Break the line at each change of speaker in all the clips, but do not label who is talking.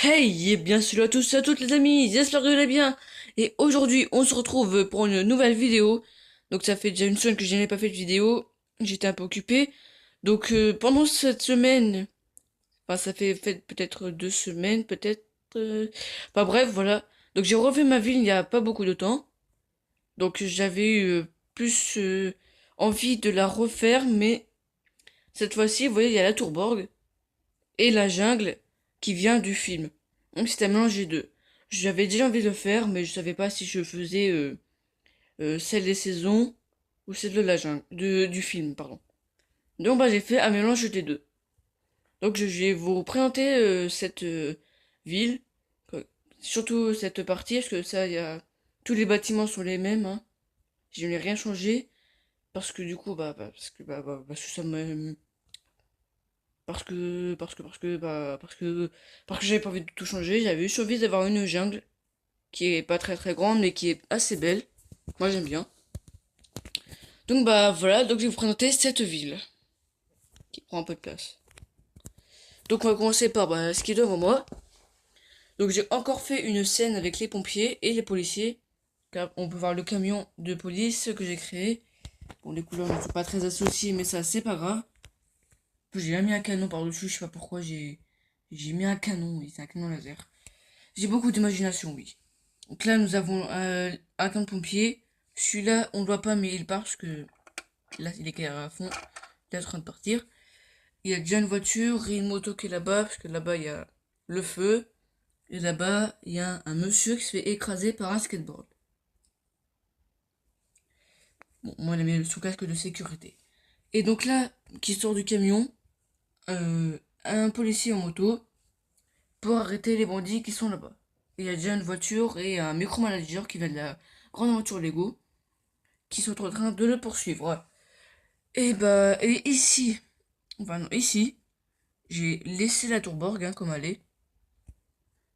Hey, et bien salut à tous et à toutes les amis, j'espère que vous allez bien. Et aujourd'hui, on se retrouve pour une nouvelle vidéo. Donc ça fait déjà une semaine que je n'ai pas fait de vidéo, j'étais un peu occupé. Donc pendant cette semaine, enfin ça fait peut-être 2 semaines, peut-être... Enfin bref, voilà. Donc j'ai refait ma ville il n'y a pas beaucoup de temps. Donc j'avais eu plus envie de la refaire, mais cette fois-ci, vous voyez, il y a la Tourborg et la jungle qui vient du film. Donc c'était un mélange des deux. J'avais déjà envie de le faire, mais je savais pas si je faisais celle des saisons ou celle de la jungle, du film, pardon. Donc bah j'ai fait un mélange des deux. Donc je vais vous présenter cette ville, quoi. Surtout cette partie, parce que ça, il y a tous les bâtiments sont les mêmes, hein. Je n'ai rien changé parce que du coup parce que ça me parce que j'avais pas envie de tout changer, j'avais juste envie d'avoir une jungle qui est pas très très grande mais qui est assez belle. Moi j'aime bien. Donc bah voilà, donc je vais vous présenter cette ville qui prend un peu de place. Donc on va commencer par ce qui est devant moi. Donc j'ai encore fait une scène avec les pompiers et les policiers. Car on peut voir le camion de police que j'ai créé. Bon, les couleurs ne sont pas très associées, mais ça c'est pas grave. J'ai mis un canon par-dessus, je sais pas pourquoi j'ai mis un canon, oui, c'est un canon laser. J'ai beaucoup d'imagination, oui. Donc là, nous avons un camp de pompiers. Celui-là, on ne voit pas, mais il part parce que là, il est éclairé à fond. Il est en train de partir. Il y a déjà une voiture et une moto qui est là-bas, parce que là-bas, il y a le feu. Et là-bas, il y a un monsieur qui se fait écraser par un skateboard. Bon, moi, il a mis son casque de sécurité. Et donc là, qui sort du camion, un policier en moto pour arrêter les bandits qui sont là-bas. Il y a déjà une voiture et un micromanager qui vient de la grande voiture Lego qui sont en train de le poursuivre. Ouais. Et ici, enfin non, ici, j'ai laissé la tourborg hein, comme elle est.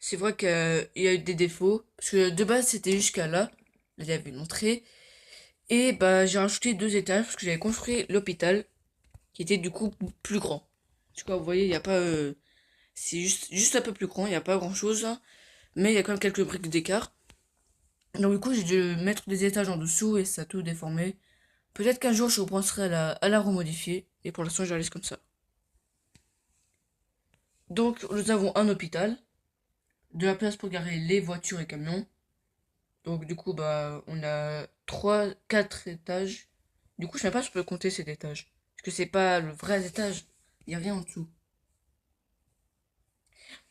C'est vrai qu'il y a eu des défauts, parce que de base c'était jusqu'à là, là il y avait une entrée, et bah j'ai rajouté 2 étages, parce que j'avais construit l'hôpital, qui était du coup plus grand. Tu vois, vous voyez, il n'y a pas... c'est juste un peu plus grand, il n'y a pas grand-chose, hein, mais il y a quand même quelques briques d'écart. Donc du coup j'ai dû mettre des étages en dessous, et ça a tout déformé. Peut-être qu'un jour je repenserai à la remodifier, et pour l'instant je la laisse comme ça. Donc, nous avons un hôpital, de la place pour garer les voitures et camions. Donc, du coup, bah, on a 4 étages. Du coup, je sais pas si je peux compter cet étage. Parce que c'est pas le vrai étage. Il n'y a rien en dessous.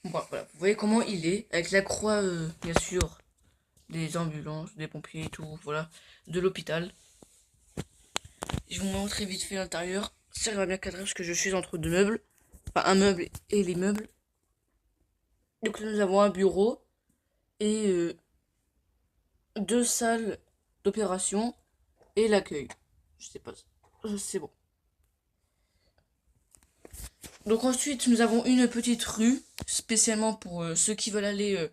Bon, bah, voilà. Vous voyez comment il est. Avec la croix, bien sûr, des ambulances, des pompiers et tout. Voilà. De l'hôpital. Je vais vous montrer vite fait l'intérieur. Ça va bien cadrer parce que je suis entre deux meubles. Enfin, un meuble et les meubles. Donc, là, nous avons un bureau et 2 salles d'opération et l'accueil. Je sais pas. C'est bon. Donc ensuite, nous avons une petite rue, spécialement pour ceux qui veulent aller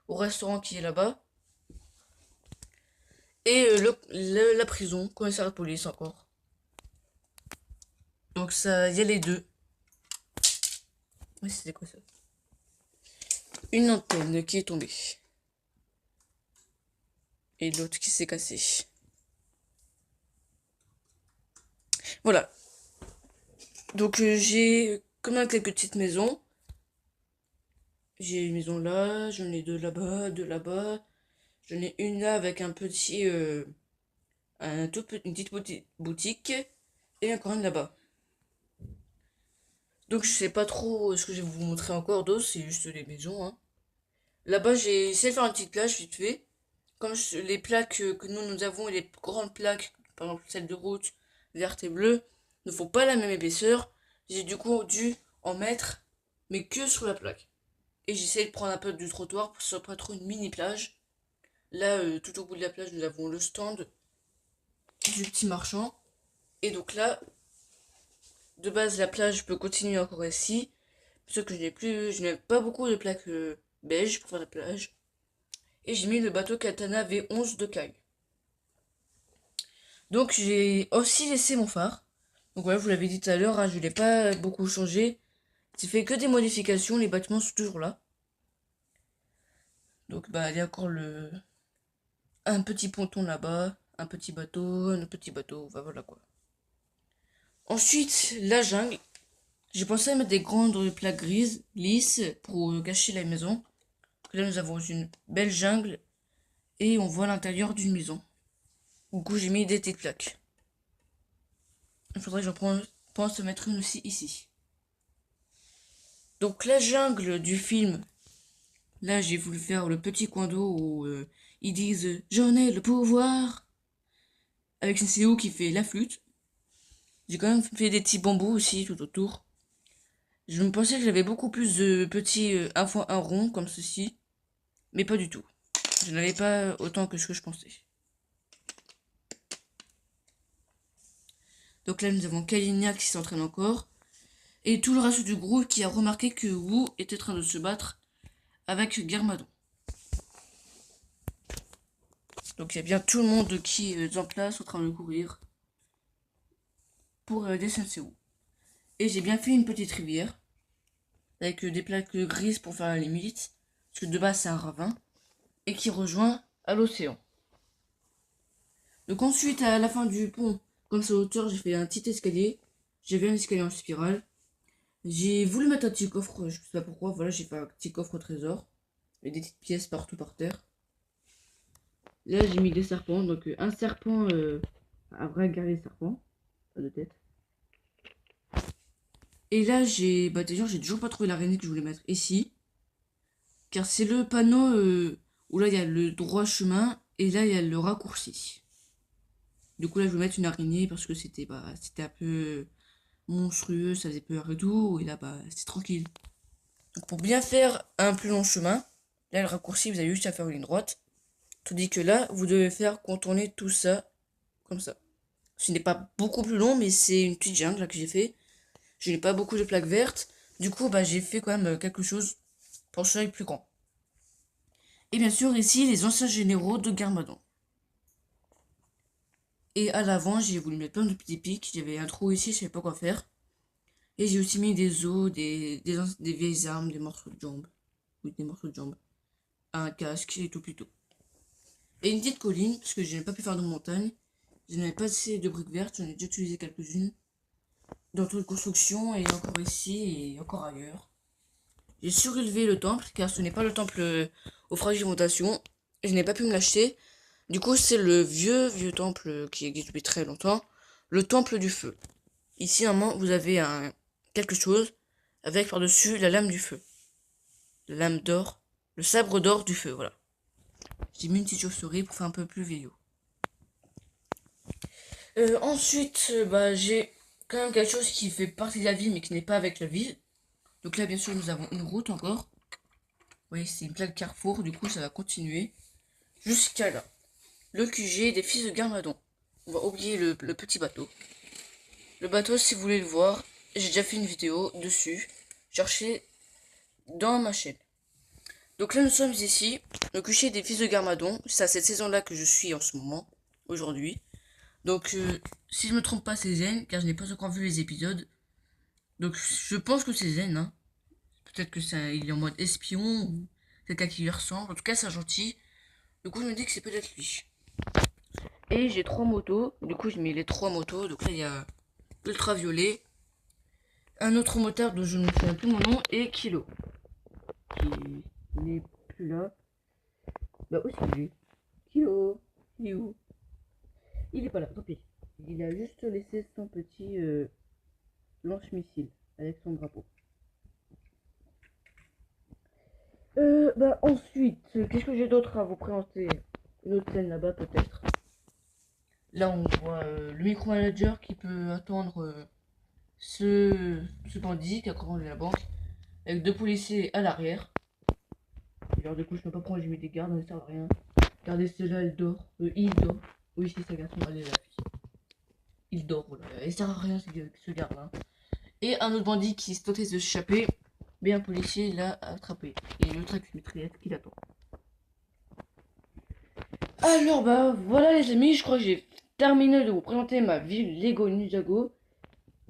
au restaurant qui est là-bas. Et la prison, commissariat de police encore. Donc ça, il y a les deux. Oui, c'était quoi ça? Une antenne qui est tombée. Et l'autre qui s'est cassée. Voilà. Donc j'ai comme même quelques petites maisons. J'ai une maison là, j'en ai deux là-bas. J'en ai une là avec un petit une petite boutique et encore une là-bas. Donc je sais pas trop ce que je vais vous montrer encore d'autres, c'est juste les maisons, hein. Là-bas j'ai essayé de faire une petite plage vite fait. Comme les plaques que nous avons, les grandes plaques, par exemple celles de route, verte et bleue, ne font pas la même épaisseur, j'ai du coup dû en mettre, mais que sur la plaque. Et j'essaie de prendre un peu du trottoir pour que ce soit pas trop une mini plage. Là, tout au bout de la plage, nous avons le stand du petit marchand. Et donc là, de base, la plage peut continuer encore ici. Sauf que je n'ai pas beaucoup de plaques beige pour faire la plage. Et j'ai mis le bateau Katana V11 de Kai. Donc j'ai aussi laissé mon phare. Donc voilà, je vous l'avais dit tout à l'heure, hein, je ne l'ai pas beaucoup changé. J'ai fait que des modifications, les bâtiments sont toujours là. Donc bah il y a encore un petit ponton là-bas, un petit bateau, bah voilà quoi. Ensuite, la jungle. J'ai pensé à mettre des grandes plaques grises, lisses, pour cacher la maison. Là, nous avons une belle jungle et on voit l'intérieur d'une maison. Du coup, j'ai mis des petites plaques. Il faudrait que pense mettre une aussi ici. Donc, la jungle du film. Là, j'ai voulu faire le petit coin d'eau où ils disent j'en ai le pouvoir. Avec Senseo qui fait la flûte. J'ai quand même fait des petits bambous aussi tout autour. Je me pensais que j'avais beaucoup plus de petits 1 x 1 rond comme ceci. Mais pas du tout. Je n'avais pas autant que ce que je pensais. Donc là, nous avons Kalinia qui s'entraîne encore. Et tout le reste du groupe qui a remarqué que Wu était en train de se battre avec Garmadon. Donc il y a bien tout le monde qui est en place en train de courir pour aider Sensei. Et j'ai bien fait une petite rivière avec des plaques grises pour faire la limite. Parce que de base c'est un ravin. Et qui rejoint à l'océan. Donc ensuite à la fin du pont, comme c'est hauteur, j'ai fait un petit escalier. J'avais un escalier en spirale. J'ai voulu mettre un petit coffre, je sais pas pourquoi, voilà, j'ai fait un petit coffre au trésor. Et des petites pièces partout par terre. Là, j'ai mis des serpents, donc un serpent, un vrai guerrier serpent, pas de tête. Et là, d'ailleurs, j'ai toujours pas trouvé l'araignée que je voulais mettre ici. Car c'est le panneau où là, il y a le droit chemin, et là, il y a le raccourci. Du coup, là, je vais mettre une araignée parce que c'était un peu monstrueux, ça faisait peur et tout, et là, c'est tranquille. Donc, pour bien faire un plus long chemin, là, le raccourci, vous avez juste à faire une ligne droite. Tandis que là, vous devez faire contourner tout ça, comme ça. Ce n'est pas beaucoup plus long, mais c'est une petite jungle là, que j'ai fait. Je n'ai pas beaucoup de plaques vertes. Du coup, j'ai fait quand même quelque chose pour que ce soit plus grand. Et bien sûr, ici, les anciens généraux de Garmadon. Et à l'avant, j'ai voulu mettre plein de petits pics. J'avais un trou ici, je savais pas quoi faire. Et j'ai aussi mis des os, des vieilles armes, des morceaux de jambes. Oui, des morceaux de jambes. Un casque et tout plutôt. Et une petite colline, parce que je n'ai pas pu faire de montagne. Je n'avais pas assez de briques vertes, j'en ai déjà utilisé quelques-unes. Dans toute construction, et encore ici, et encore ailleurs. J'ai surélevé le temple, car ce n'est pas le temple aux fragmentations. Je n'ai pas pu me l'acheter. Du coup, c'est le vieux temple qui existe depuis très longtemps. Le temple du feu. Ici, normalement, vous avez quelque chose avec par-dessus la lame du feu. La lame d'or. Le sabre d'or du feu, voilà. J'ai mis une petite chauve-souris pour faire un peu plus vieillot. Ensuite, j'ai quand même quelque chose qui fait partie de la ville, mais qui n'est pas avec la ville. Donc là, bien sûr, nous avons une route encore. Oui, c'est une plaque carrefour, du coup, ça va continuer jusqu'à là. Le QG des fils de Garmadon. On va oublier le petit bateau. Le bateau, si vous voulez le voir, j'ai déjà fait une vidéo dessus. Cherchez dans ma chaîne. Donc là, nous sommes ici, le QG des fils de Garmadon. C'est à cette saison-là que je suis en ce moment, aujourd'hui. Donc, si je me trompe pas, c'est Zen, car je n'ai pas encore vu les épisodes. Donc, je pense que c'est Zen, hein. Peut-être que il est en mode espion, ou quelqu'un qui lui ressemble. En tout cas, c'est gentil. Du coup, je me dis que c'est peut-être lui. Et j'ai 3 motos. Du coup, je mets les 3 motos. Donc là, il y a Ultraviolet, un autre motard dont je ne sais plus mon nom, et Kilo. Qui n'est plus là. Où est-ce qu'il est? Kilo, il est où? Il est pas là, tant pis. Il a juste laissé son petit lance-missile avec son drapeau. Ensuite, qu'est-ce que j'ai d'autre à vous présenter? Une autre scène là-bas peut-être. Là on voit le micromanager qui peut attendre ce bandit qui a commandé la banque avec 2 policiers à l'arrière. Alors du coup je ne sais pas pourquoi j'ai mis des gardes, ça ne sert à rien. Regardez celle-là, elle dort. Il dort. Oui, c'est sa garçon, elle est la fille. Il dort, voilà. Il sert à rien ce garde-là. Et un autre bandit qui se tentait de s'échapper, mais un policier l'a attrapé. Et l'autre avec une mitraillette qui l'attend. Alors voilà les amis, je crois que j'ai terminé de vous présenter ma ville Lego Ninjago.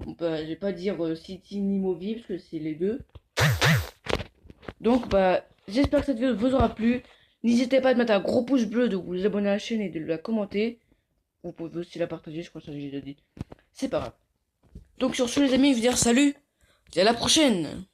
Je vais pas dire City ni Movie parce que c'est les deux. Donc j'espère que cette vidéo vous aura plu. N'hésitez pas à mettre un gros pouce bleu, de vous abonner à la chaîne et de la commenter. Vous pouvez aussi la partager, je crois que ça j'ai déjà dit. C'est pas grave. Donc sur ce les amis, je veux dire salut et à la prochaine.